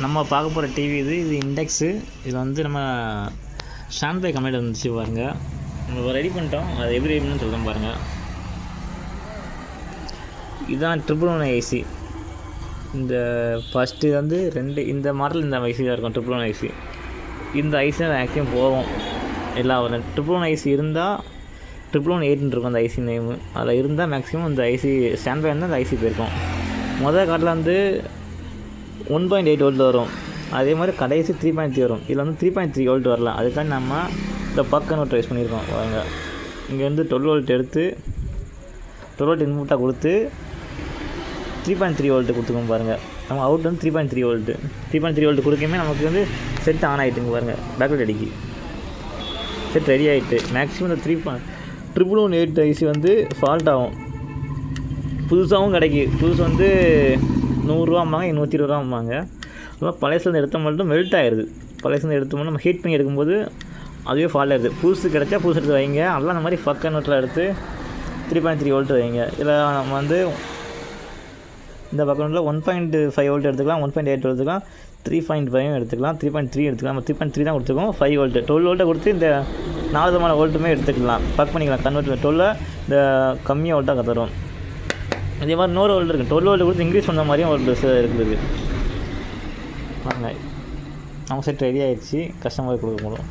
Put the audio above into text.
நம்ம பார்க்க போகிற டிவி இது இண்டெக்ஸு. இது வந்து நம்ம ஸ்டாண்ட் பை கம்பெனியில் இருந்துச்சு பாருங்கள். நம்ம ரெடி பண்ணிட்டோம். அது எப்படி ரெடின்னு சொல்கிறேன் பாருங்கள். இதுதான் 111 ஐசி. இந்த ஃபஸ்ட்டு வந்து இந்த மாடல் இந்த ஐசி தான் இருக்கும் 111 ஐசி. இந்த ஐசி தான் மேக்ஸிமம் போகும் எல்லா 111 ஐசி இருந்தால் 111 இருக்கும் அந்த ஐசி நேமு. அதில் இருந்தால் மேக்ஸிமம் இந்த ஐசி ஸ்டாண்ட் பை இருந்தால் அந்த ஐசி போயிருக்கும். முதல் காட்டில் வந்து 1.8 வோல்ட் வரும். அதே மாதிரி கடைசி 3.3 வரும். இதில் வந்து 3.3 வோல்ட் வரலாம். அதுக்காக நம்ம இந்த பக்கம் ட்ரைஸ் பண்ணியிருக்கோம் பாருங்க. இங்கே வந்து 12 வோல்ட் எடுத்து 12 வோல்ட் இன்புட்டாக கொடுத்து 3.3 வோல்ட்டு கொடுத்துக்கோங்க பாருங்கள். நம்ம அவுட் வந்து 3.3 வோல்ட்டு 3.3 வோல்ட்டு கொடுக்கமே நமக்கு வந்து செட் ஆன் ஆகிட்டுங்க பாருங்கள். பேக்லைட் அடிக்கி செட் ரெடி ஆகிட்டு. மேக்ஸிமம் இந்த 111 ஐசி வந்து ஃபால்ட் ஆகும். புதுசாகவும் கிடைக்கி. புதுசு வந்து 100 ரூபாம்பாங்க, 120 ரூபாம்பாங்க. அதெல்லாம் பழையசுலேருந்து எடுத்த மட்டும் மெல்ட் ஆகிடுது. பழையசுலேருந்து எடுத்தோம்னா நம்ம ஹீட் பண்ணி எடுக்கும்போது அதுவே ஃபால்ட் ஆகிடுது. புதுசு கிடச்சா புதுசு எடுத்து வைங்க. அதெல்லாம் அந்த மாதிரி பக்க நோட்டில் எடுத்து 3.3 வோல்ட் வைங்க. இதில் நம்ம வந்து இந்த பக்கம் 1.5 வோல்ட் எடுத்துக்கலாம், 1.8 எடுத்துக்கலாம், 3.5 எடுத்துக்கலாம், 3.3 எடுத்துக்கலாம். நம்ம 3.3 தான் கொடுத்துருக்கோம். 5 வோல்ட்டு 12 வோல்ட்டை கொடுத்து இந்த 4 விதமான வோல்ட்டுமே எடுத்துக்கலாம். பக் பண்ணிக்கலாம். கன்வெர்ட்டர் 12 இந்த கம்மியாக வோல்ட்டாக தரும். அதே மாதிரி 100 வோல்ட் இருக்குது. 12 வோல்ட் கொடுத்து இன்க்ரீஸ் பண்ண மாதிரியும் ஒரு ட்ரெஸ் இருக்குது. வாங்க, அவங்க செட் ரெடி ஆகிடுச்சு. கஸ்டமருக்கு கொடுக்க போகிறோம்.